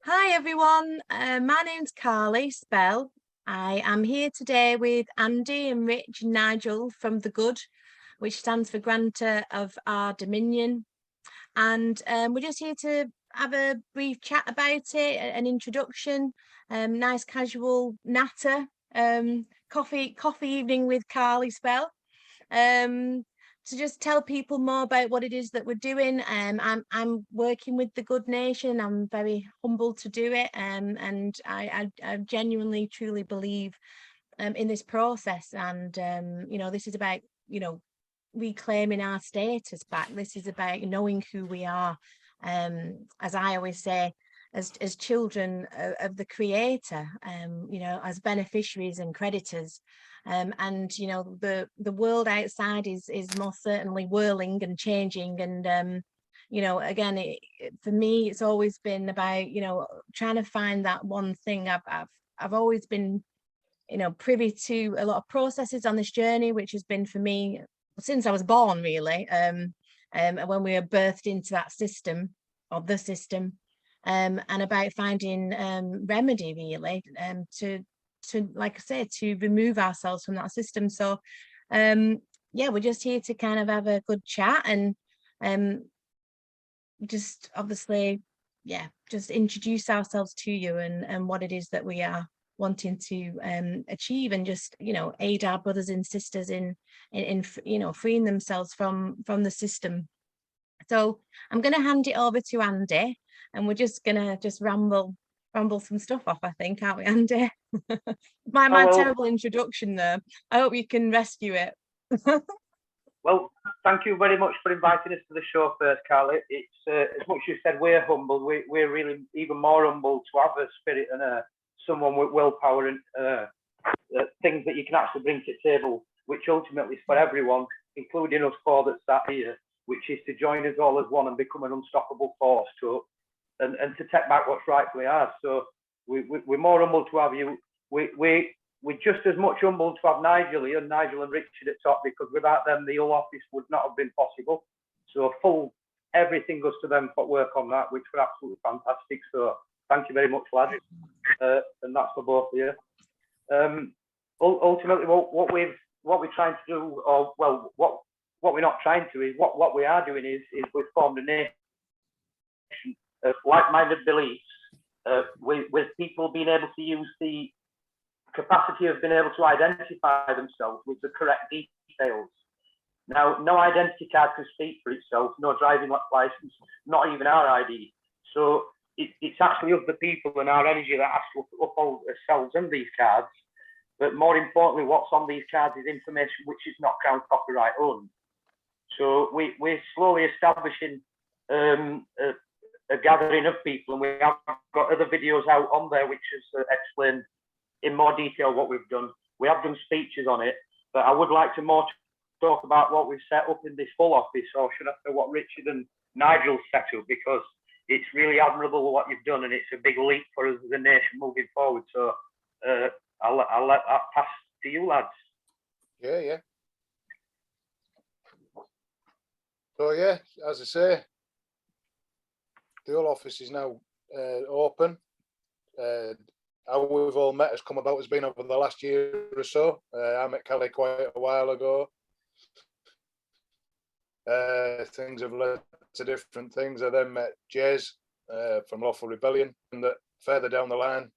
Hi everyone, my name's Carly Spell. I am here today with Andy and Rich and Nigel from The Good, which stands for Grantor of our Dominion. And we're just here to have a brief chat about it, an introduction, nice casual natter, coffee evening with Carly Spell. Um, to just tell people more about what it is that we're doing. I'm working with the Good Nation. I'm very humbled to do it, and I genuinely truly believe in this process. And this is about reclaiming our status back. This is about knowing who we are. As I always say, as children of the Creator, as beneficiaries and creditors. And the world outside is most certainly whirling and changing. And again, for me, it's always been about trying to find that one thing. I've always been privy to a lot of processes on this journey, which has been for me since I was born, really. And when we were birthed into that system of the system, and about finding remedy, really, to like I say, to remove ourselves from that system. So yeah, we're just here to kind of have a good chat and just obviously, yeah, just introduce ourselves to you and what it is that we are wanting to achieve, and just aid our brothers and sisters in freeing themselves from the system. So I'm going to hand it over to Andy, and we're just going to just ramble some stuff off, I think, aren't we, Andy? My Oh, terrible introduction there. I hope you can rescue it. well, thank you very much for inviting us to the show first, Carly. It's as much as you said we're humbled, we're really even more humbled to have a spirit and someone with willpower and things that you can actually bring to the table, which ultimately is for everyone, including us four that sat here, which is to join us all as one and become an unstoppable force and to take back what's rightfully ours. So we're more humbled to have you. We're just as much humbled to have Nigel here, Nigel and Richard at top, because without them, the whole office would not have been possible. So everything goes to them for work on that, which were absolutely fantastic. So thank you very much, lads. And that's for both of you. Ultimately, what we're trying to do, or well, what we're not trying to is what we are doing is we've formed a nation of like-minded beliefs, with people being able to use the capacity of being able to identify themselves with the correct details. Now, no identity card can speak for itself, no driving license, not even our ID. So it's actually of the people and our energy that has to uphold ourselves in these cards. But more importantly, what's on these cards is information which is not Crown copyright owned. So we're slowly establishing a gathering of people, and we have got other videos out on there which has explained in more detail what we've done. We have done speeches on it, but I would like to more talk about what we've set up in this full office, or should I say what Richard and Nigel set up, because it's really admirable what you've done, and it's a big leap for us as a nation moving forward. So I'll let that pass to you, lads. Yeah. So yeah, as I say, the whole office is now open. How we've all met has come about has been over the last year or so. I met Kelly quite a while ago. Things have led to different things. I then met Jez from Lawful Rebellion, and that further down the line,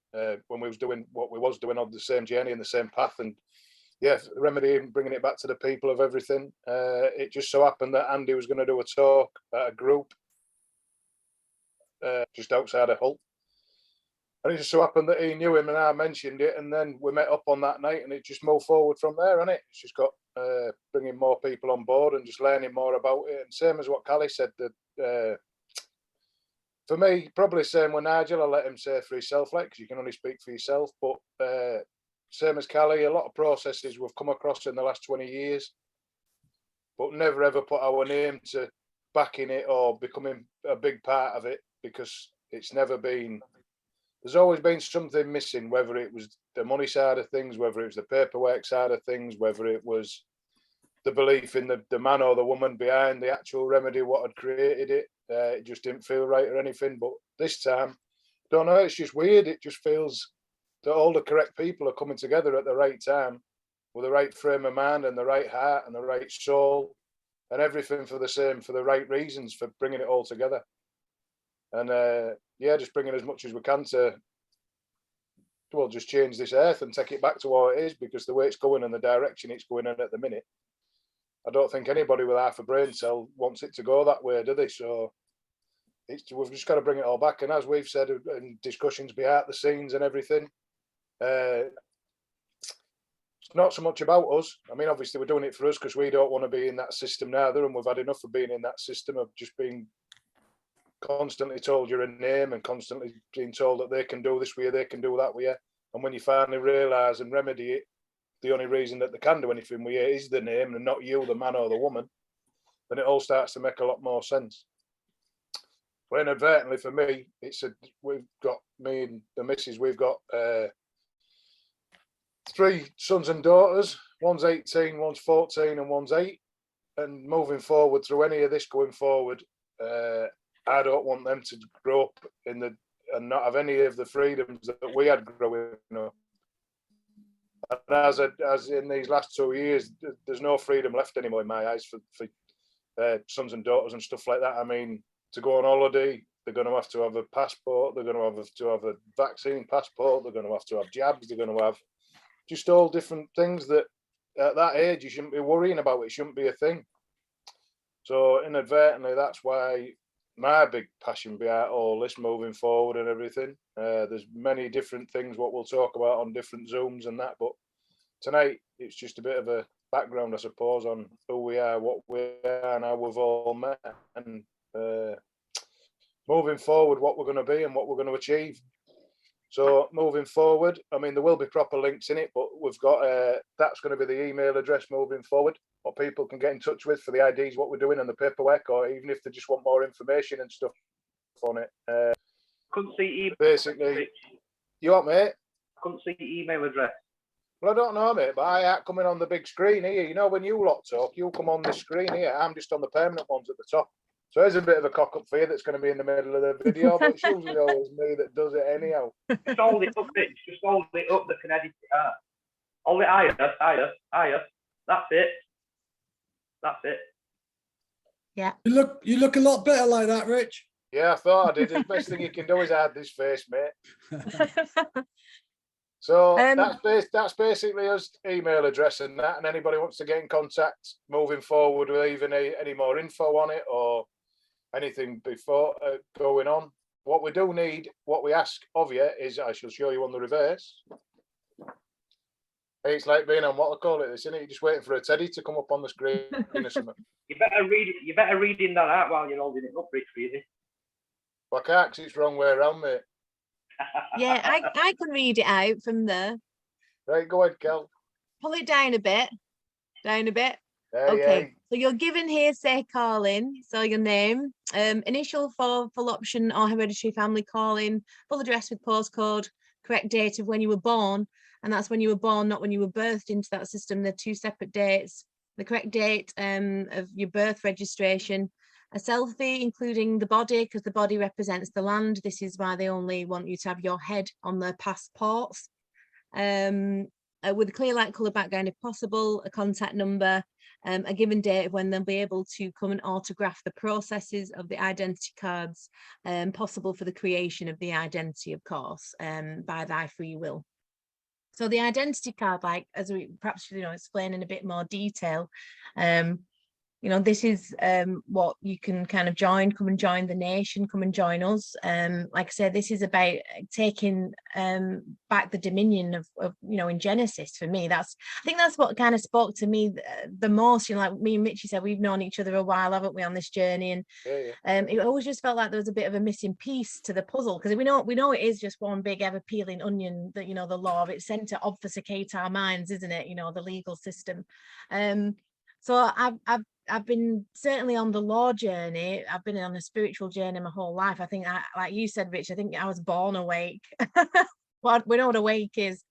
when we was doing what we was doing on the same journey and the same path, and yeah, remedying, bringing it back to the people of everything. It just so happened that Andy was going to do a talk at a group just outside of Hull. And it just so happened that he knew him and I mentioned it, and then we met up on that night, and it just moved forward from there, hasn't it? It's just got bringing more people on board and just learning more about it. And same as what Callie said, that for me, probably same with Nigel, I'll let him say for himself, like, because you can only speak for yourself. But same as Callie, a lot of processes we've come across in the last 20 years, but never ever put our name to backing it or becoming a big part of it, because it's never been. There's always been something missing, whether it was the money side of things, whether it was the paperwork side of things, whether it was the belief in the man or the woman behind the actual remedy, what had created it. It just didn't feel right or anything. But this time, don't know, it's just weird. It just feels that all the correct people are coming together at the right time with the right frame of mind and the right heart and the right soul and everything for the right reasons, for bringing it all together. And yeah, just bringing as much as we can to, well, just change this earth and take it back to what it is, because the way it's going and the direction it's going in at the minute, I don't think anybody with half a brain cell wants it to go that way, do they? So we've just got to bring it all back. And as we've said in discussions behind the scenes and everything, it's not so much about us. I mean, obviously we're doing it for us because we don't want to be in that system neither, and we've had enough of being in that system of just being constantly told you're a name and constantly being told that they can do this with you, they can do that with you. And when you finally realise and remedy it, the only reason that they can do anything with you is the name and not you, the man or the woman, then it all starts to make a lot more sense. But inadvertently for me, we've got, me and the missus, we've got 3 sons and daughters. One's 18, one's 14 and one's 8. And moving forward through any of this going forward, I don't want them to grow up and not have any of the freedoms that we had growing up. And as in these last 2 years, there's no freedom left anymore in my eyes for sons and daughters and stuff like that. I mean, to go on holiday, they're going to have a passport, they're going to have a vaccine passport, they're going to have jabs, they're going to have just all different things that at that age you shouldn't be worrying about. It shouldn't be a thing. So inadvertently, that's why my big passion behind all this moving forward and everything. There's many different things what we'll talk about on different Zooms and that, but tonight it's just a bit of a background, I suppose, on who we are, what we are, and how we've all met, and moving forward, what we're going to be and what we're going to achieve. So moving forward, I mean, there will be proper links in it, but we've got that's going to be the email address moving forward, what people can get in touch with for the IDs, what we're doing, and the paperwork, or even if they just want more information and stuff on it. Couldn't see email. Basically, you what, mate? Couldn't see email address. Well, I don't know, mate, but I ain't coming on the big screen here. You know, when you lot talk, you come on the screen here. I'm just on the permanent ones at the top. So there's a bit of a cock up for you that's going to be in the middle of the video, but it's usually always me that does it anyhow. Just hold it up, Rich. Just hold it up. They can edit it out. Hold it higher. That's it. That's it. Yeah. You look a lot better like that, Rich. Yeah, I thought I did. The best thing you can do is hide this face, mate. So that's basically us email address and that, and anybody wants to get in contact moving forward with even any more info on it or anything before going on. What we do need, what we ask of you is, I shall show you on the reverse. It's like being on what I call it, isn't it? You're just waiting for a teddy to come up on the screen or something. You better read it. You better read in that out while you're holding it up, Rich, really. Well, I can't, because it's wrong way around, mate. Yeah, I can read it out from there. Right, go ahead, Kel. Pull it down a bit. Down a bit. Hey, Okay. hey. So you're given hearsay calling. So your name, initial for full option or hereditary family calling, full address with postcode, correct date of when you were born. And that's when you were born, not when you were birthed into that system. They're 2 separate dates. The correct date of your birth registration. A selfie, including the body, because the body represents the land. This is why they only want you to have your head on their passports. With a clear light colour background if possible, a contact number, a given date of when they'll be able to come and autograph the processes of the identity cards, possible for the creation of the identity, of course, by thy free will. So the identity card, like, as we perhaps, explain in a bit more detail, this is what you can kind of come and join the nation, come and join us. Like I said, this is about taking back the dominion of in Genesis. For me, I think that's what kind of spoke to me the most. Like me and Mitchie said, we've known each other a while, haven't we, on this journey? And it always just felt like there was a bit of a missing piece to the puzzle, because we know it is just one big ever peeling onion, that the law of it's sent to obfuscate our minds, isn't it? The legal system. So I've been certainly on the law journey. I've been on a spiritual journey my whole life. I think, like you said, Rich, I think I was born awake. Well, we know what awake is.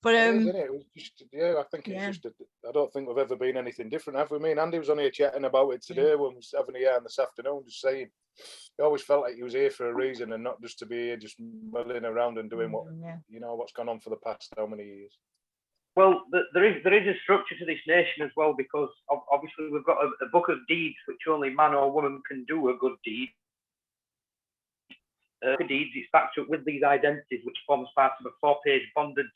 But It is, isn't it? It was just, yeah, I think it's yeah. just, I don't think we've ever been anything different, have we? Me and Andy was on here chatting about it today when we was having a yarn this afternoon, just saying, he always felt like he was here for a reason and not just to be here just milling around and doing what, you know, what's gone on for the past how many years. Well, there is a structure to this nation as well, because obviously we've got a book of deeds which only man or woman can do a good deed. Deeds, it's backed up with these identities, which forms part of a 4-page bonded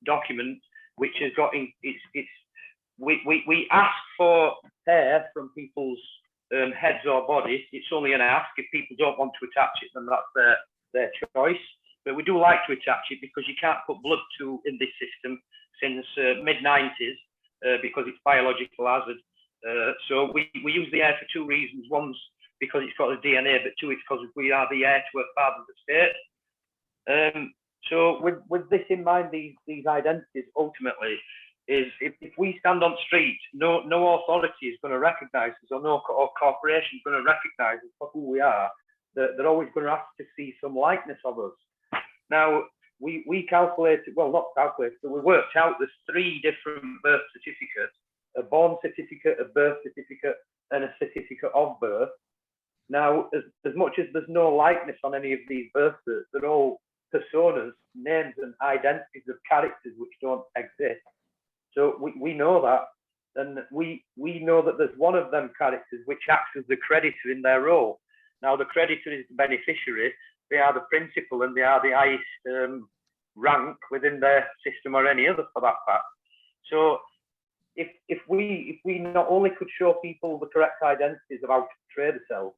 document, which has got we ask for hair from people's heads or bodies. It's only an ask. If people don't want to attach it, then that's their choice. But we do like to attach it because you can't put blood in this system since mid-90s because it's biological hazard. So we use the hair for 2 reasons. One's because it's got the DNA, but 2, it's because we are the heir to a father of the state. So with this in mind, these identities ultimately is if we stand on street, no authority is going to recognise us, or no corporation is going to recognise us for who we are. They're always going to have to see some likeness of us. Now, we calculated, well, not calculated, but we worked out there's 3 different birth certificates: a born certificate, a birth certificate, and a certificate of birth. Now, as much as there's no likeness on any of these birth certs, they're all personas, names, and identities of characters which don't exist. So we know that, and we know that there's one of them characters which acts as the creditor in their role. Now, the creditor is the beneficiary. They are the principal, and they are the highest rank within their system, or any other for that fact. So if we not only could show people the correct identities of how to portray themselves,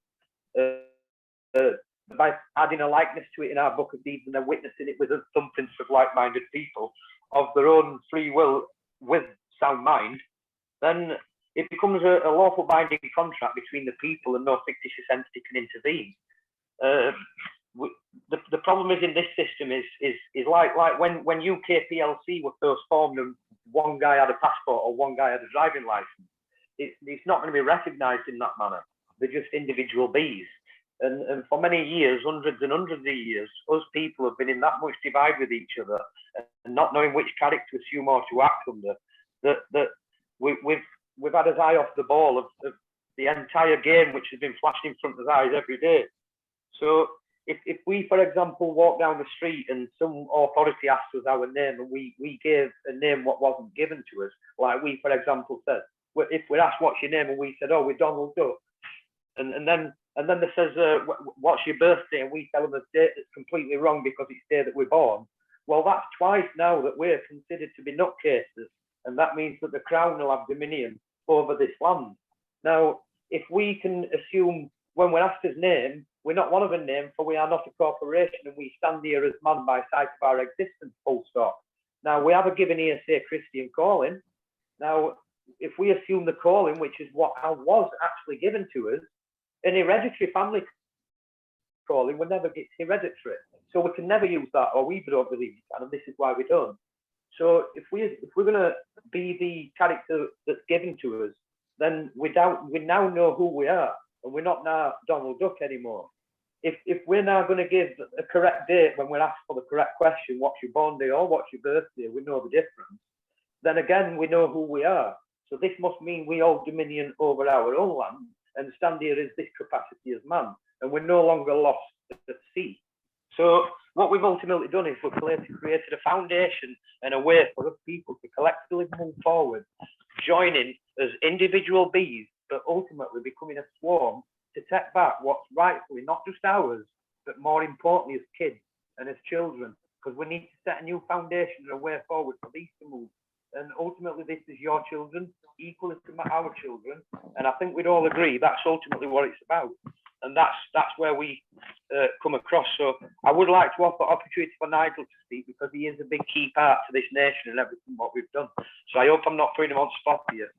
by adding a likeness to it in our book of deeds and then witnessing it with a thumbprints of like-minded people of their own free will with sound mind, then it becomes a lawful binding contract between the people, and no fictitious entity can intervene. The problem is in this system is like when UK PLC were first formed and one guy had a passport or one guy had a driving license. It's not going to be recognised in that manner. They're just individual bees. And for many years, hundreds and hundreds of years, us people have been in that much divide with each other and not knowing which character to assume or to act under, that we've had our eye off the ball of the entire game, which has been flashed in front of our eyes every day. So if we, for example, walk down the street and some authority asked us our name and we gave a name what wasn't given to us, like we, for example, said, if we're asked what's your name and we said, oh, we're Donald Duck, and then they says, what's your birthday? And we tell them a date that's completely wrong because it's the day that we're born. Well, that's twice now that we're considered to be nutcases, and that means that the Crown will have dominion over this land. Now, if we can assume when we're asked his name, we're not one of a name, for we are not a corporation, and we stand here as man by sight of our existence, full stop. Now, we have a given here, say, Christian calling. Now, if we assume the calling, which is what was actually given to us, an hereditary family calling will never get hereditary. So we can never use that, or we don't believe we can, and this is why we don't. So if we're going to be the character that's given to us, then we now know who we are, and we're not now Donald Duck anymore. If we're now going to give a correct date when we're asked for the correct question, what's your born day or what's your birthday, we know the difference, then again, we know who we are. So this must mean we hold dominion over our own land and stand here as this capacity as man, and we're no longer lost at sea. So what we've ultimately done is we've created a foundation and a way for us people to collectively move forward, joining as individual bees, but ultimately becoming a swarm to take back what's rightfully not just ours, but more importantly as kids and as children, because we need to set a new foundation and a way forward for these to move. And ultimately, this is your children, equal to our children. And I think we'd all agree that's ultimately what it's about. And that's where we come across. So I would like to offer opportunity for Nigel to speak, because he is a big key part to this nation and everything what we've done. So I hope I'm not putting him on spot here.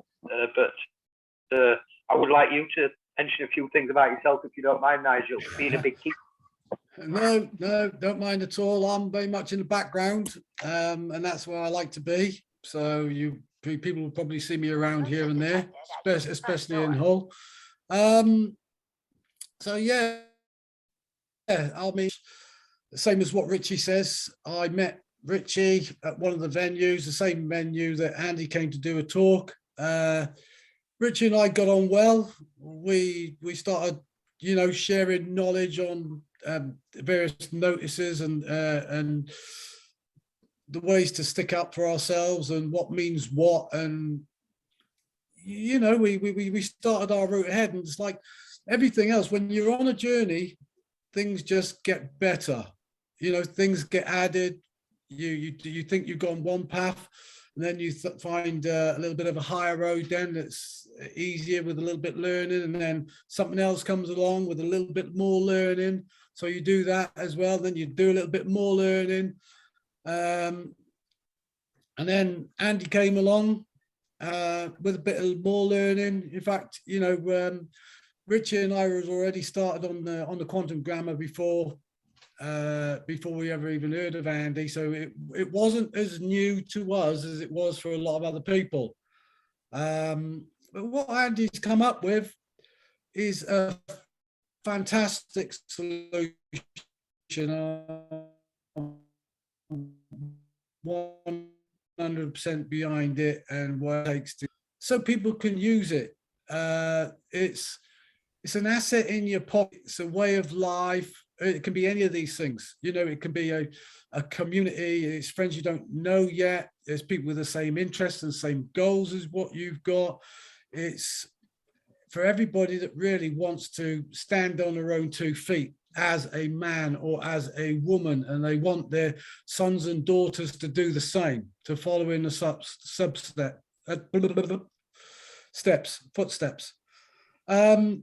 But I would like you to mention a few things about yourself, if you don't mind, Nigel, being a big key. No, don't mind at all. I'm very much in the background, and that's where I like to be. So people will probably see me around here and there, especially in Hull. So yeah, I mean, the same as what Richie says. I met Richie at one of the venues, the same venue that Andy came to do a talk. Richie and I got on well. We started, you know, sharing knowledge on various notices and the ways to stick up for ourselves and what means what. And you know, we started our route ahead, and it's like everything else. When you're on a journey, things just get better. You know, things get added. You think you've gone one path, and then you find a little bit of a higher road then that's easier with a little bit learning, and then something else comes along with a little bit more learning. So you do that as well. Then you do a little bit more learning. And then Andy came along with a bit of more learning. In fact, you know, Richie and I was already started on the quantum grammar before we ever even heard of Andy. So it wasn't as new to us as it was for a lot of other people. But what Andy's come up with is a fantastic solution. 100% behind it, and what it takes to, so people can use it. It's an asset in your pocket. It's a way of life. It can be any of these things. You know, it can be a community. It's friends you don't know yet. There's people with the same interests and same goals as what you've got. It's for everybody that really wants to stand on their own 2 feet as a man or as a woman, and they want their sons and daughters to do the same, to follow in the footsteps.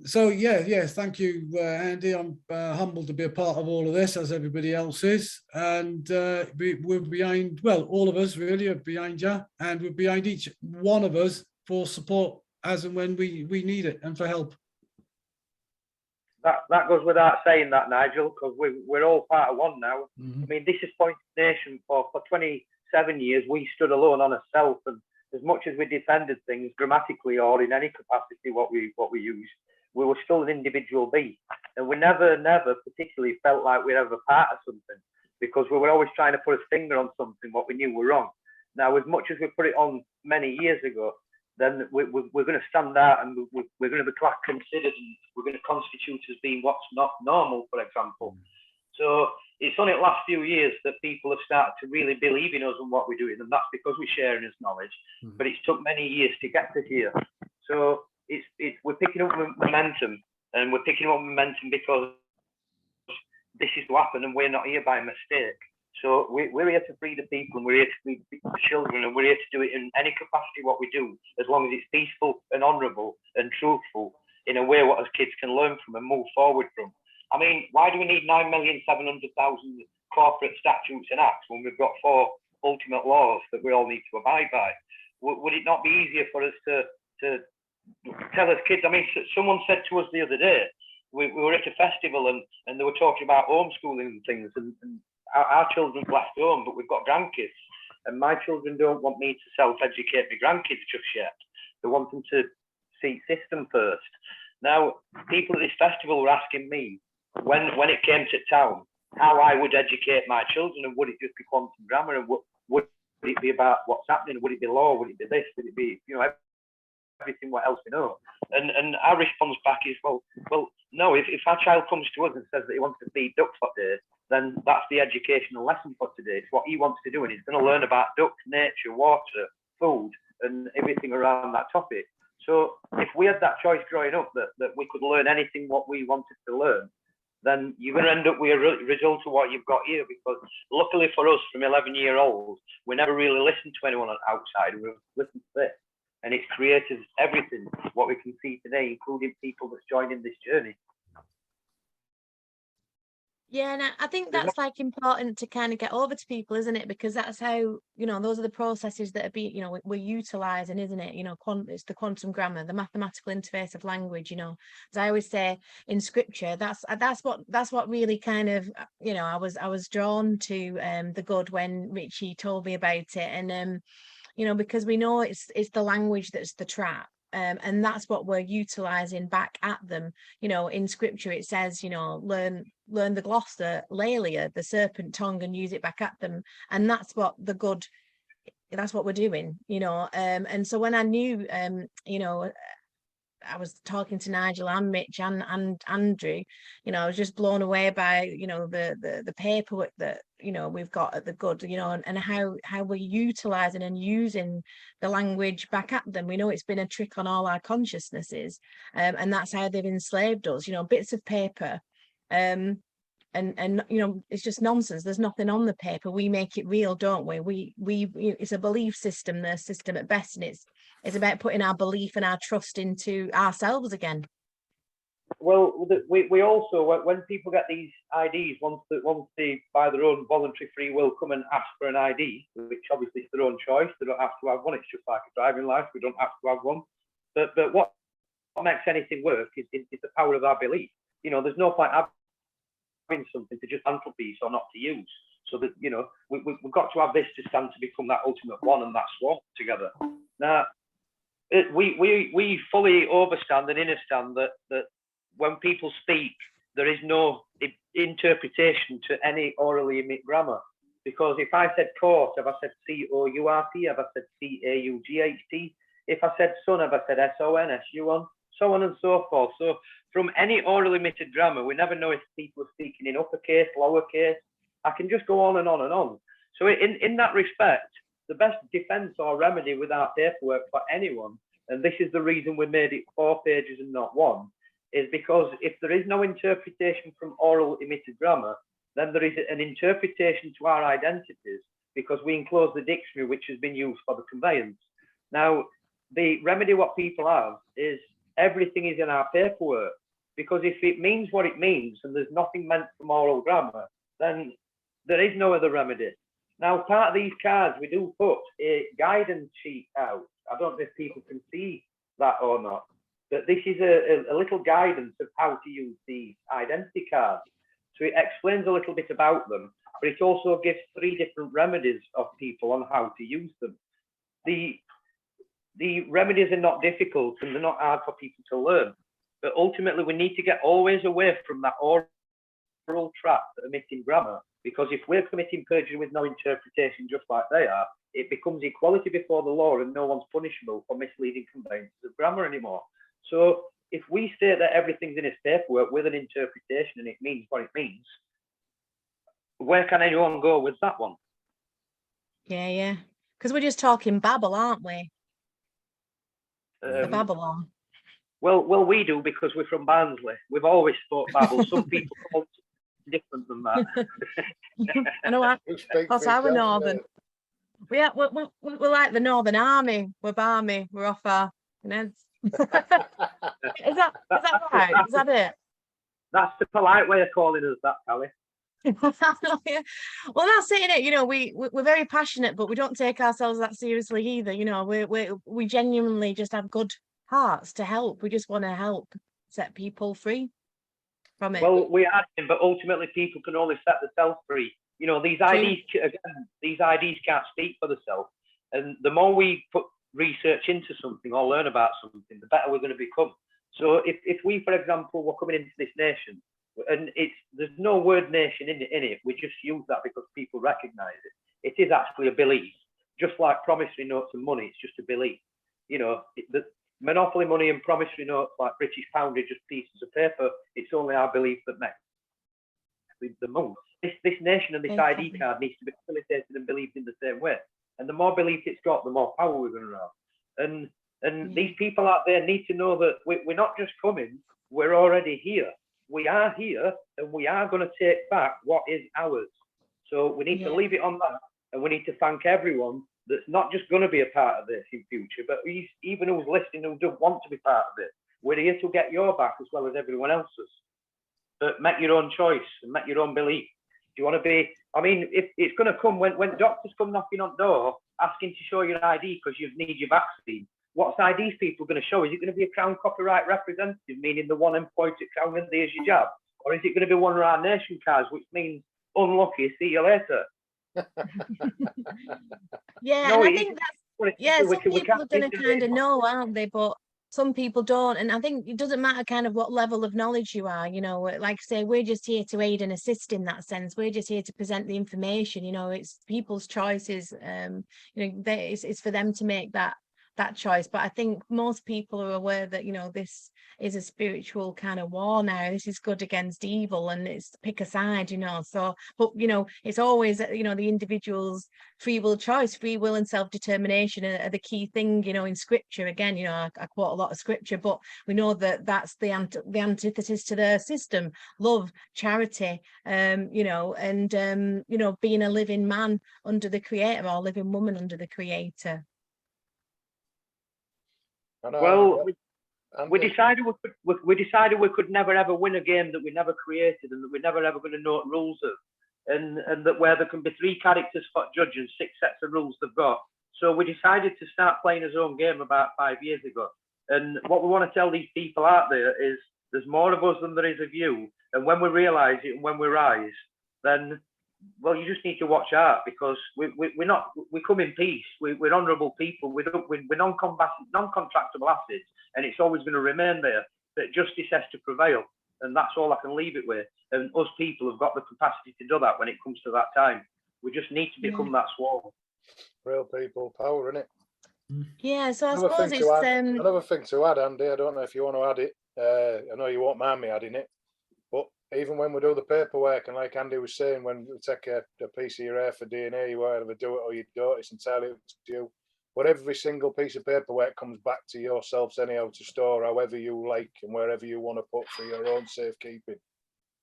So yeah, thank you, Andy. I'm humbled to be a part of all of this, as everybody else is, and we're behind, well, all of us really are behind you, and we're behind each one of us for support as and when we need it, and for help. That goes without saying, that, Nigel, because we're all part of one now. Mm-hmm. I mean, this is Point Nation. For 27 years, we stood alone on ourselves, and as much as we defended things grammatically or in any capacity what we used, we were still an individual being, and we never particularly felt like we were ever part of something, because we were always trying to put a finger on something what we knew were wrong. Now, as much as we put it on many years ago, then we're going to stand out, and we're going to be considered, and we're going to constitute as being what's not normal, for example. So it's only the last few years that people have started to really believe in us and what we're doing, and that's because we're sharing this knowledge. But it's took many years to get to here. So we're picking up momentum, and we're picking up momentum because this is what happened, and we're not here by mistake. So we're here to free the people, and we're here to free the children, and we're here to do it in any capacity what we do, as long as it's peaceful and honourable and truthful, in a way what us kids can learn from and move forward from. I mean, why do we need 9,700,000 corporate statutes and acts when we've got 4 ultimate laws that we all need to abide by? Would it not be easier for us to tell us kids? I mean, someone said to us the other day, we were at a festival, and they were talking about homeschooling and things, and our children left home, but we've got grandkids, and my children don't want me to self-educate my grandkids just yet. They want them to see system first. Now, people at this festival were asking me, when it came to town, how I would educate my children, and would it just be quantum grammar, and would it be about what's happening, would it be law, would it be this, would it be, you know, everything what else we know? And our response back is, well, no, if our child comes to us and says that he wants to feed ducks for today, then that's the educational lesson for today. It's what he wants to do, and he's going to learn about ducks, nature, water, food, and everything around that topic. So if we had that choice growing up, that we could learn anything what we wanted to learn, then you're going to end up with a result of what you've got here. Because luckily for us, from 11-year-olds, we never really listened to anyone outside. We listened to this, and it's created everything what we can see today, including people that's joining this journey. Yeah, and I think that's like important to kind of get over to people, isn't it? Because that's how, you know, those are the processes that are being, you know, we're utilizing, isn't it? You know, it's the quantum grammar, the mathematical interface of language. You know, as I always say in scripture, that's what really kind of, you know, I was drawn to the good when Richie told me about it, and you know, because we know it's the language that's the trap. and that's what we're utilizing back at them. You know, in scripture it says, you know, learn the glossolalia, the serpent tongue, and use it back at them. And that's what that's what we're doing, you know. And so when I knew, you know, I was talking to Nigel and Mitch and Andrew, you know, I was just blown away by, you know, the paperwork that, you know, we've got at the good, you know, and how we're utilizing and using the language back at them. We know it's been a trick on all our consciousnesses, and that's how they've enslaved us, you know, bits of paper. And you know, it's just nonsense. There's nothing on the paper. We make it real, don't we? It's a belief system, the system at best, and it's about putting our belief and our trust into ourselves again. Well, we also, when people get these IDs, once they by their own voluntary free will come and ask for an ID, which obviously is their own choice, they don't have to have one. It's just like a driving license. We don't have to have one. But what makes anything work is the power of our belief. You know, there's no point having something to just mantelpiece or not to use. So that, you know, we've got to have this to stand to become that ultimate one, and that's one together. Now, we fully overstand and understand that when people speak, there is no interpretation to any orally emit grammar. Because if I said court, have I said C-O-U-R-T? Have I said C-A-U-G-H-T? If I said son, have I said S-O-N, S-U-N? So on and so forth. So from any oral emitted grammar, we never know if people are speaking in uppercase, lowercase. I can just go on and on and on. So in that respect, the best defense or remedy with our paperwork for anyone, and this is the reason we made it 4 pages and not 1, is because if there is no interpretation from oral emitted grammar, then there is an interpretation to our identities, because we enclose the dictionary which has been used for the conveyance. Now, the remedy what people have is everything is in our paperwork, because if it means what it means and there's nothing meant from oral grammar, then there is no other remedy. Now, part of these cards, we do put a guidance sheet out. I don't know if people can see that or not, but this is a little guidance of how to use these identity cards. So it explains a little bit about them, but it also gives 3 different remedies of people on how to use them. The remedies are not difficult and they're not hard for people to learn, but ultimately we need to get always away from that oral trap that omitting grammar, because if we're committing perjury with no interpretation just like they are, it becomes equality before the law and no one's punishable for misleading conveyances of grammar anymore. So if we state that everything's in its paperwork with an interpretation and it means what it means, where can anyone go with that one? Yeah. Because we're just talking babble, aren't we? The Babylon. Well, we do, because we're from Barnsley. We've always spoke babble. Some people call it different than that. I know what. That's our northern. We're like the Northern Army. We're barmy. We're off our heads. Is that right? Is that it? That's the polite way of calling us that, Callie. Well, that's it, innit? You know, we're very passionate, but we don't take ourselves that seriously either. You know, we genuinely just have good hearts to help. We just want to help set people free from it. Well, we are, but ultimately people can only set themselves free. You know, these IDs can't speak for themselves, and the more we put research into something or learn about something, the better we're going to become. So if we, for example, were coming into this nation, and there's no word nation in it, we just use that because people recognize it. It is actually a belief, just like promissory notes and money. It's just a belief. You know, the monopoly money and promissory notes like British pound are just pieces of paper. It's only our belief that makes the move. This nation and this ID card needs to be facilitated and believed in the same way. And the more belief it's got, the more power we're going to have. And these people out there need to know that we're not just coming, we're already here. We are here, and we are going to take back what is ours. So we need to leave it on that, and we need to thank everyone that's not just going to be a part of this in future, but even who's listening who don't want to be part of it. We're here to get your back as well as everyone else's. But make your own choice and make your own belief. Do you want to be? I mean, if it's going to come when doctors come knocking on the door asking to show your ID because you need your vaccine. What's IDs people going to show? Is it going to be a Crown copyright representative, meaning the one employed at Crown and there's your job? Or is it going to be one of our nation cards, which means unlucky, see you later? Yeah, no, and I think that's, some people are going to kind of know, aren't they? But some people don't. And I think it doesn't matter kind of what level of knowledge you are, you know, like I say, we're just here to aid and assist in that sense. We're just here to present the information, you know, it's people's choices. You know, it's for them to make that choice. But I think most people are aware that, you know, this is a spiritual kind of war now. This is good against evil, and it's pick a side, you know. So, but you know, it's always, you know, the individual's free will choice, free will and self-determination are the key thing, you know, in scripture. Again, you know, I quote a lot of scripture, but we know that that's the antithesis to the system: love, charity, you know, and you know, being a living man under the creator, or living woman under the creator. Well, we decided we could never ever win a game that we never created, and that we're never ever going to know what rules of, and that where there can be 3 characters for judge and 6 sets of rules they've got. So we decided to start playing his own game about 5 years ago. And what we want to tell these people out there is there's more of us than there is of you. And when we realise it and when we rise, then, well, you just need to watch out, because we come in peace. We're honourable people. We're non-contractable assets, and it's always going to remain there. But justice has to prevail, and that's all I can leave it with. And us people have got the capacity to do that when it comes to that time. We just need to become that swarm. Real people power, innit? Yeah, so I Another suppose thing it's to add, another thing to add, Andy. I don't know if you want to add it. I know you won't mind me adding it, but even when we do the paperwork, and like Andy was saying, when we take a piece of your hair for DNA, you either do it or you don't. It's entirely up to you. But every single piece of paperwork comes back to yourselves anyhow to store however you like and wherever you want to put for your own safekeeping.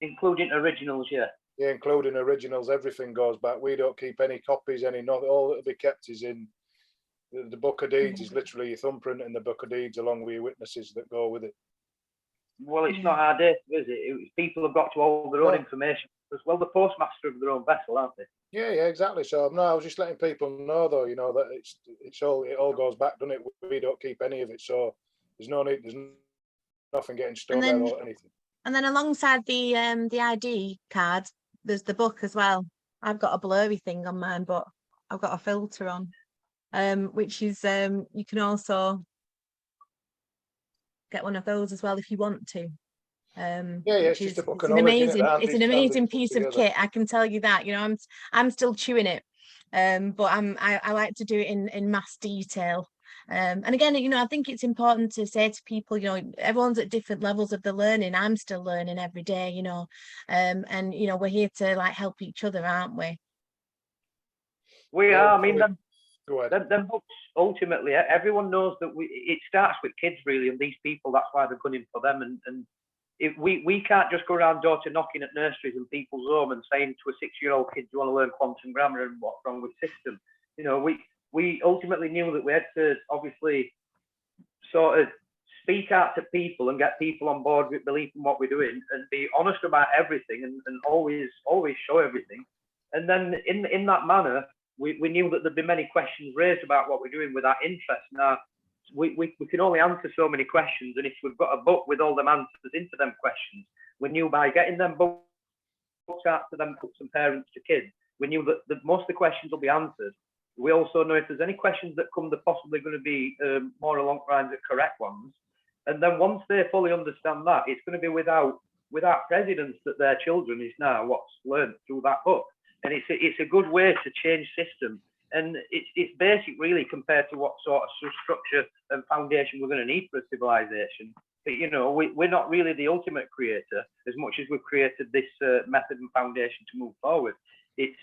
Including originals, yeah. Yeah, including originals. Everything goes back. We don't keep any copies, all that'll be kept is in the book of deeds. Is literally your thumbprint in the book of deeds along with your witnesses that go with it. Well, it's not our data, is it? People have got to hold their own information as well. The postmaster of their own vessel, aren't they? Yeah, exactly. So no, I was just letting people know, though, you know, that it all goes back, doesn't it? We don't keep any of it, so there's no need, there's nothing getting stored or anything. And then alongside the ID card, there's the book as well. I've got a blurry thing on mine, but I've got a filter on, which is you can also get one of those as well if you want to. It's just a book of knowledge, knowledge. it's an amazing piece of kit, I can tell you that. You know, I'm still chewing it, but I like to do it in mass detail. And again, you know, I think it's important to say to people, you know, everyone's at different levels of the learning. I'm still learning every day, you know, and you know, we're here to like help each other, aren't we? We are. I mean, them books, ultimately, everyone knows that it starts with kids, really, and these people, that's why they're gunning for them. And if we can't just go around door to knocking at nurseries and people's home and saying to a 6-year-old kid, do you want to learn quantum grammar and what's wrong with system? You know, we ultimately knew that we had to obviously sort of speak out to people and get people on board with belief in what we're doing and be honest about everything and always show everything. And then in that manner, we knew that there'd be many questions raised about what we're doing with our interest. Now, we can only answer so many questions, and if we've got a book with all them answers into them questions, we knew by getting them books out to them, some parents to kids, we knew that most of the questions will be answered. We also know if there's any questions that come, they're possibly going to be more along the lines of correct ones. And then once they fully understand that, it's going to be without precedence that their children is now what's learned through that book. And it's a good way to change system. And it's basic, really, compared to what sort of structure and foundation we're going to need for a civilization. But, you know, we're not really the ultimate creator as much as we've created this method and foundation to move forward. It's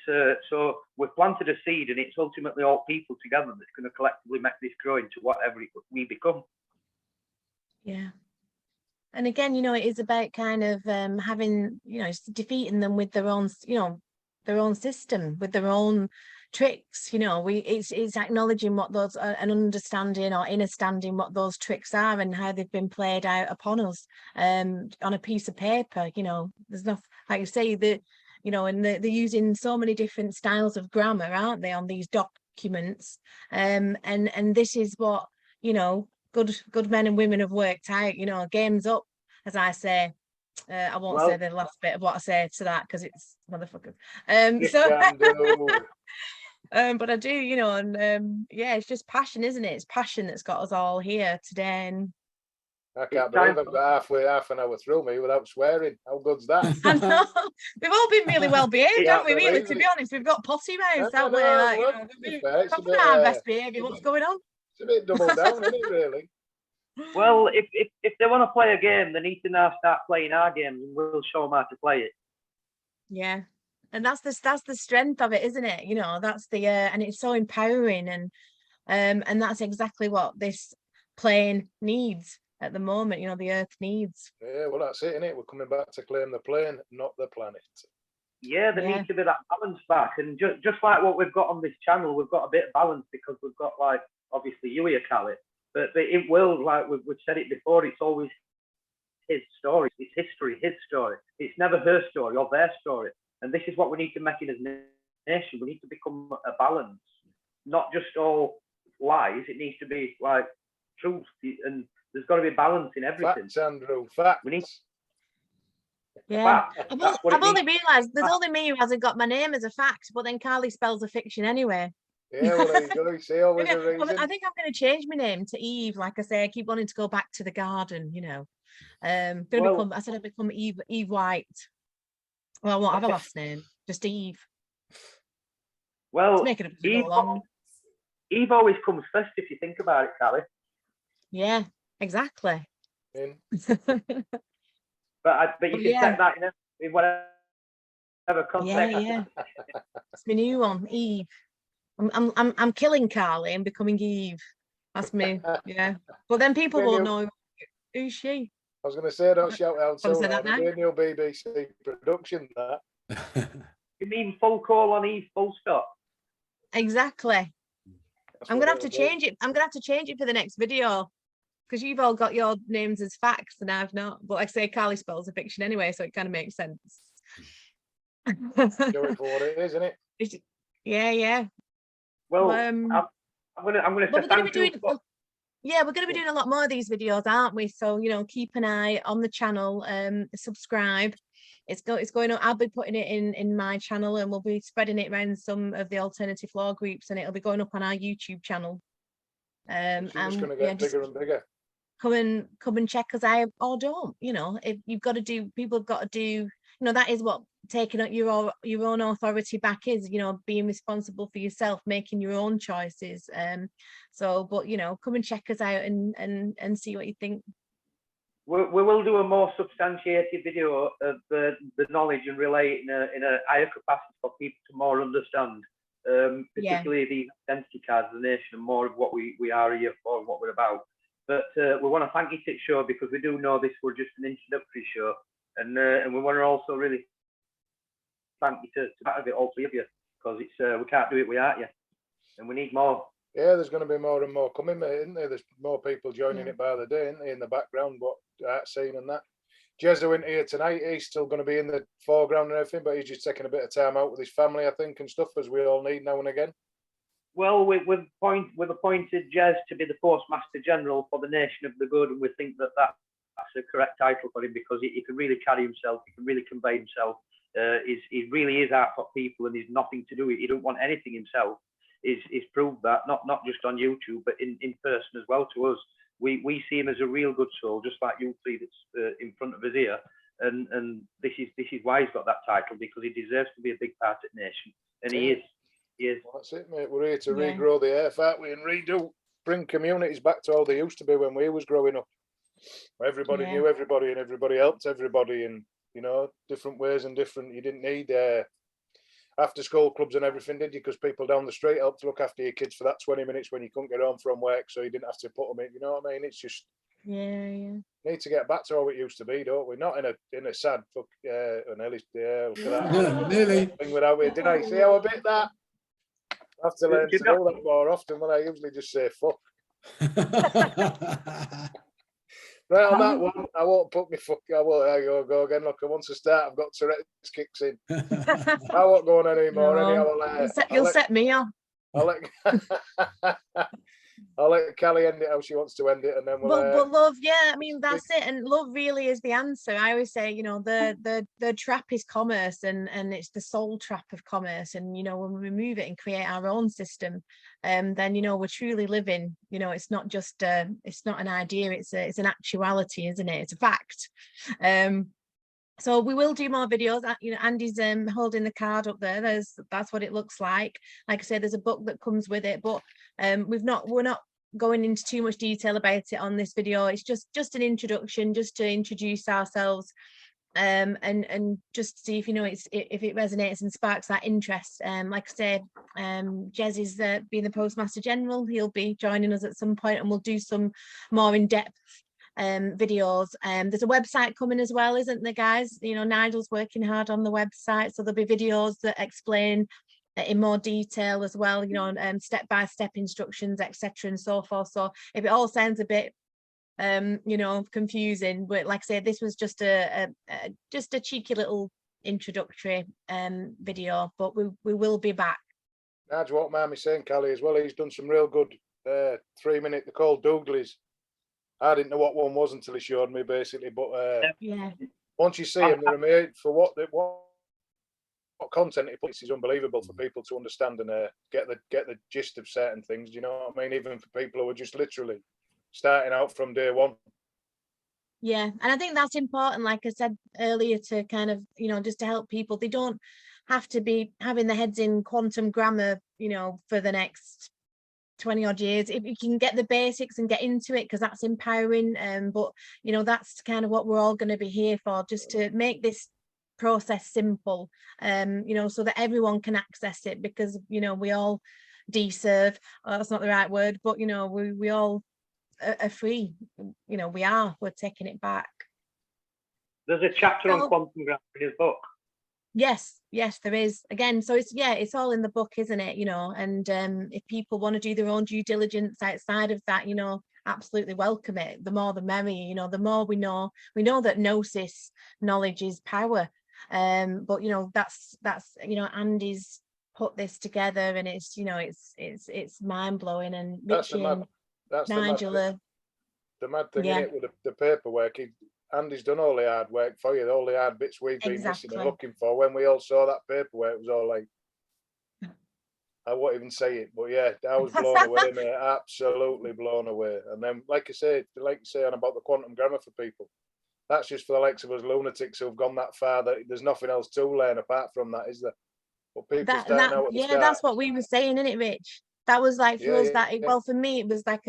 so we've planted a seed, and it's ultimately all people together that's going to collectively make this grow into whatever we become. Yeah. And again, you know, it is about kind of having, you know, defeating them with their own, you know, their own system, with their own tricks. You know, it's acknowledging what those and understanding or understanding what those tricks are and how they've been played out upon us on a piece of paper. You know, there's nothing, like you say, that, you know, and they're using so many different styles of grammar, aren't they, on these documents? And this is what, you know, good men and women have worked out. You know, game's up, as I say. I won't say the last bit of what I say to that because it's motherfuckers. But I do, you know, and yeah, it's just passion, isn't it? It's passion that's got us all here today. And I can't It's time believe I've got half an hour through me without swearing. How good's that? I know. We've all been really well behaved, Yeah, haven't we? Really, believe to be it. honest, we've got potty mouths, I haven't we? know, Like, you well, know, to be fair, it's a not bit, our best behaviour. What's going on? it's a bit double down, isn't it, really? Well, if they want to play a game, they need to now start playing our games, and we'll show them how to play it. Yeah, and that's the strength of it, isn't it? You know, that's the and it's so empowering, and that's exactly what this plane needs at the moment. You know, the Earth needs. Yeah, well, that's it, innit? We're coming back to claim the plane, not the planet. Yeah, there Yeah. needs to be that balance back, and just like what we've got on this channel, we've got a bit of balance because we've got, like, obviously you here, Callie, but it will, like we've said it before, it's always his story, it's history, his story. It's never her story or their story, and this is what we need to make it as a nation. We need to become a balance, not just all lies. It needs to be like truth, and there's got to be balance in everything. Facts, Andrew, facts. We need Yeah, facts. I've That's what it only needs. realised there's only me who hasn't got my name as a fact, but then Carly spells a fiction anyway. Yeah, well, there you go. You see, always a Well, reason. I think I'm going to change my name to Eve. Like I say, I keep wanting to go back to the garden. You know, I said I'd become Eve White. Well, I won't have a last name, just Eve. Well, Let's make it up as we go along. Eve always comes first if you think about it, Callie. Yeah, exactly. In. But you can set that in whatever context. Yeah. It's my new one, Eve. I'm killing Carly and becoming Eve. That's me. Yeah. But then people will know who's she. I was going to say, don't shout out so say loud. that now. It'll be a new BBC production, that. You mean full call on Eve, full stop? Exactly. That's I'm what gonna have to it'll be. change it. I'm gonna have to change it for the next video because you've all got your names as facts and I've not. But like I say, Carly spells a fiction anyway, so it kind of makes sense. Do it for what it is, isn't it? Yeah. Well, Um, I'm gonna but say we're gonna be thank you. doing. Yeah, we're going to be doing a lot more of these videos, aren't we? So, you know, keep an eye on the channel, subscribe. It's going on. I'll be putting it in my channel and we'll be spreading it around some of the alternative law groups and it'll be going up on our YouTube channel. It's just going to yeah, get bigger and bigger. come and check us out or don't, you know, if you've got to do, people have got to do, you know, that is what taking up your own authority back is, you know, being responsible for yourself, making your own choices. So, but you know, come and check us out and see what you think. We will do a more substantiated video of the knowledge and relay in a higher capacity for people to more understand, particularly these identity cards of the nation and more of what we are here for and what we're about. But we want to thank you to the show because we do know this was just an introductory show, and we want to also really thank you to part of it, all three of you, because it's we can't do it without you, and we need more. Yeah, there's going to be more and more coming, mate, isn't there? There's more people joining it by the day, isn't there, in the background, what art scene and that. Jezza isn't here tonight. He's still going to be in the foreground and everything, but he's just taking a bit of time out with his family, I think, and stuff, as we all need now and again. Well, we've appointed Jez to be the Postmaster General for the Nation of the Good, and we think that that's the correct title for him because he can really carry himself, he can really convey himself. He really is out for people, and he's nothing to do with it. He don't want anything himself. He's proved that not just on YouTube, but in person as well to us. We see him as a real good soul, just like you three that's in front of us here. And this is why he's got that title, because he deserves to be a big part of the nation, and he is. Well, that's it, mate. We're here to regrow the earth, aren't we, and bring communities back to how they used to be when we was growing up. Everybody knew everybody, and everybody helped everybody, and you know, different ways and different. You didn't need after school clubs and everything, did you? Because people down the street helped to look after your kids for that 20 minutes when you couldn't get home from work, so you didn't have to put them in. You know what I mean? It's just need to get back to how it used to be, don't we? Not in a sad fuck. Nearly, look at that. Nearly. Thing without it. Did I see how a bit that? I have to learn to do that more often when I usually just say fuck. Right on that one, I won't put me fuck. I won't go again. Look, once I start, I've got Tourette's kicks in. I won't go on anymore. No, you'll set me off. I'll let I'll let Callie end it how she wants to end it, and then we'll. But love, yeah, I mean that's it, and love really is the answer. I always say, you know, the trap is commerce, and it's the soul trap of commerce. And you know, when we remove it and create our own system, then you know we're truly living. You know, it's not just it's not an idea, it's an actuality, isn't it? It's a fact. So we will do more videos. You know, Andy's holding the card up there. That's what it looks like. Like I said, there's a book that comes with it, but we're not going into too much detail about it on this video. It's just an introduction, just to introduce ourselves, and just see if you know if it resonates and sparks that interest. Like I said, Jez is being the Postmaster General. He'll be joining us at some point, and we'll do some more in-depth videos. There's a website coming as well, isn't there, guys? You know, Nigel's working hard on the website, so there'll be videos that explain in more detail as well, you know, step-by-step instructions, etc. and so forth. So if it all sounds a bit you know, confusing, but like I said, this was just a cheeky little introductory video, but we will be back. Nigel won't mind me saying, Callie, as well, he's done some real good 3-minute, they're called Douglies. I didn't know what one was until he showed me, basically, but Yeah, once you see them, they're made for what content it puts is unbelievable for people to understand and get the gist of certain things. You know what I mean? Even for people who are just literally starting out from day one. yeah, and I think that's important, like I said earlier, to kind of, you know, just to help people. They don't have to be having their heads in quantum grammar, you know, for the next 20 odd years. If you can get the basics and get into it, because that's empowering. But you know, that's kind of what we're all going to be here for, just to make this process simple, you know, so that everyone can access it, because you know we all deserve, that's not the right word, but you know we all are free. You know, we're taking it back. There's a chapter on quantum grammar in his book. Yes, there is. Again, so it's all in the book, isn't it? You know, and if people want to do their own due diligence outside of that, you know, absolutely welcome it. The more the merrier. You know, the more we know that gnosis knowledge is power. But you know, that's you know, Andy's put this together, and it's, you know, it's mind-blowing. And Richie and Nigel, the mad thing yeah, in it with the paperwork. Andy's done all the hard work for you, all the hard bits we've been missing and looking for. When we all saw that paperwork, it was all like, I won't even say it, but yeah, I was blown away, mate. Absolutely blown away. And then, like you say on about the quantum grammar for people, that's just for the likes of us lunatics who've gone that far that there's nothing else to learn apart from that, is there? But people starting out at the start, that's what we were saying, isn't it, Rich? That was like for us, well, for me, it was like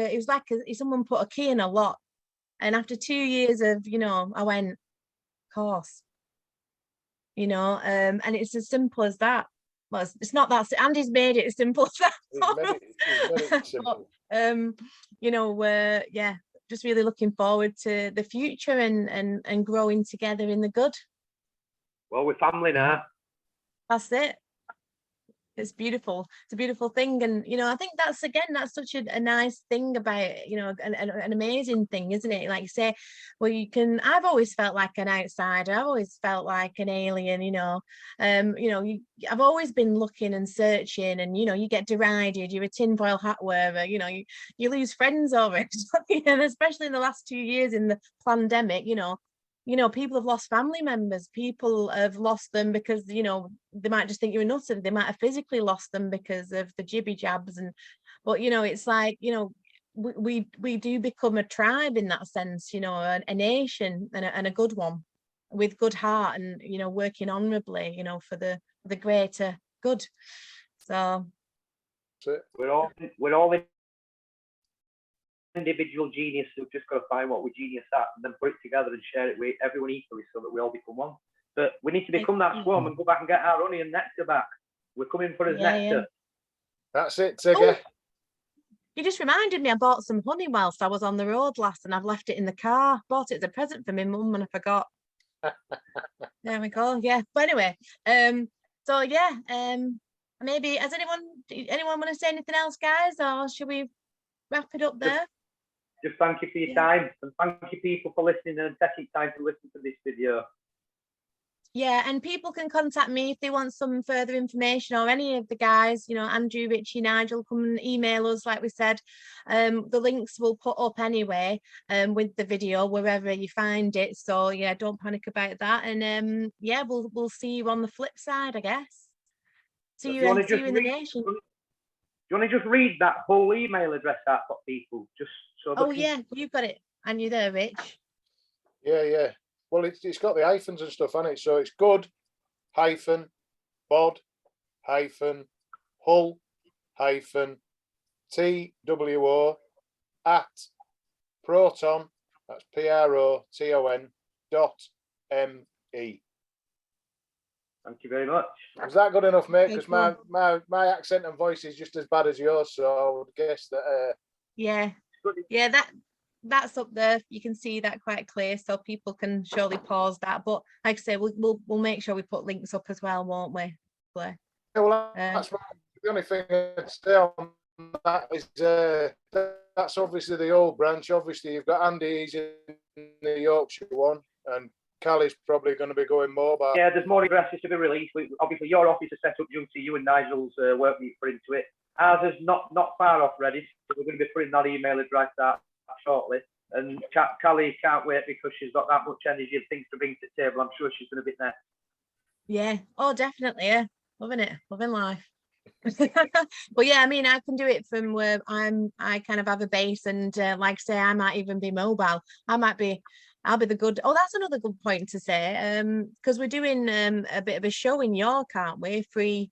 someone put a key in a lock. And after 2 years of, you know, I went, course, you know, and it's as simple as that. Well, it's not that. Andy's made it as simple as that. He's made it simple. But, you know, yeah, just really looking forward to the future and growing together in the good. Well, we're family now. That's it. It's beautiful. It's a beautiful thing. And you know, I think that's such a nice thing about, you know, an amazing thing, isn't it? Like you say, well, I've always felt like an outsider. I've always felt like an alien, you know. I've always been looking and searching, and you know, you get derided, you're a tinfoil hat wearer, you know, you lose friends over it. And especially in the last 2 years in the pandemic, you know, people have lost family members. People have lost them because, you know, they might just think you're a nutter. They might have physically lost them because of the jibby jabs. But, you know, it's like, you know, we do become a tribe in that sense, you know, a nation and a good one with good heart and, you know, working honorably, you know, for the greater good. So we're all individual genius who've just got to find what we're genius at and then put it together and share it with everyone equally so that we all become one. But we need to become that swarm and go back and get our honey and nectar back. We're coming for his nectar. Yeah. That's it, Tigger. You just reminded me, I bought some honey whilst I was on the road last, and I've left it in the car. Bought it as a present for my mum and I forgot. There we go. Yeah. But anyway, so yeah, maybe has anyone want to say anything else, guys, or should we wrap it up there? Just thank you for your time, and thank you people for listening and taking time to listen to this video. Yeah, and people can contact me if they want some further information, or any of the guys, you know, Andrew, Richie, Nigel, come and email us, like we said. The links we'll put up anyway, with the video wherever you find it. So yeah, don't panic about that. And yeah, we'll see you on the flip side, I guess. So See if you, you want to see just you in the read, nation. do you want to just read that whole email address out for people, just so Oh they can, yeah, you've got it. And you there, Rich? Yeah. Well, it's got the hyphens and stuff on it, so it's good hyphen bod hyphen hull hyphen TWO at proton, that's PROTON .ME. Thank you very much. Is that good enough, mate? Okay, Because cool. my accent and voice is just as bad as yours, so I would guess that. Yeah, yeah, that's up there. You can see that quite clear, so people can surely pause that. But like I say, we'll make sure we put links up as well, won't we? Blair? Well, that's the only thing I'd say on that is that's obviously the old branch. Obviously, you've got Andy, he's in the Yorkshire one, and Callie's probably going to be going mobile. Yeah, there's more addresses to be released. Obviously, your office is set up due to you and Nigel's work we put into it. Ours is not far off ready, so we're going to be putting that email address out shortly. And Callie can't wait because she's got that much energy and things to bring to the table. I'm sure she's going to be there. Yeah. Oh, definitely. Yeah. Loving it. Loving life. But yeah, I mean, I can do it from where I kind of have a base, and like say, I might even be mobile. I'll be the good. Oh, that's another good point to say. Because we're doing a bit of a show in York, aren't we? Free.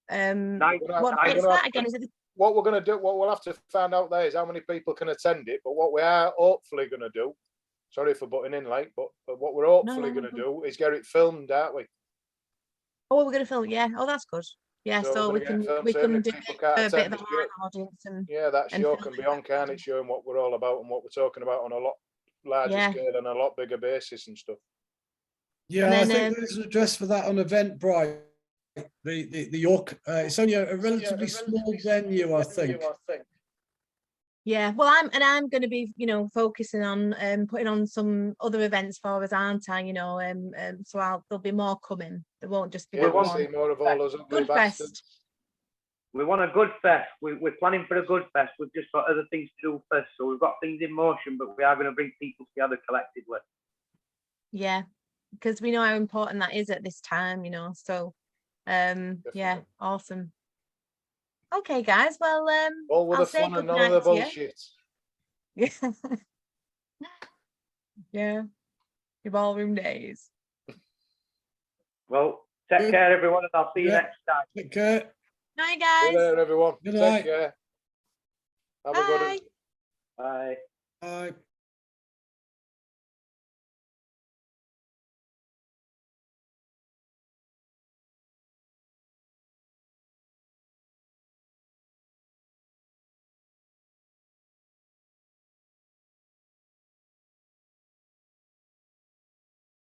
What date's that again? Is it What we're going to do, what we'll have to find out there is how many people can attend it. But what we are hopefully going to do, sorry for butting in late, but what we're hopefully going to do is get it filmed, aren't we? Oh, we're going to film. Yeah. Oh, that's good. Yeah. So we can do a bit of a live audience and yeah, that show film can be it. on, can it? Showing what we're all about and what we're talking about on a lot larger scale and a lot bigger basis and stuff. Yeah, And I then, think there's an address for that on Eventbrite. The York. It's only a relatively small venue, I think. yeah, well, I'm going to be, you know, focusing on putting on some other events for us, aren't I? You know, so there'll be more coming. There won't just be Yeah, that we'll one. see more of all those ugly Good bastards. fest. We want a good fest. We're planning for a good fest. We've just got other things to do first. So we've got things in motion, but we are going to bring people together collectively. Yeah, because we know how important that is at this time, you know. So, yeah, awesome. Okay, guys. Well, All with I'll the say fun and good none of the night to you. bullshit. Yeah, your ballroom days. Well, take care, everyone, and I'll see you next time. Take care. Night, See guys. you later, everyone. Good Take night. care. Have a good one. Bye. Bye. Bye.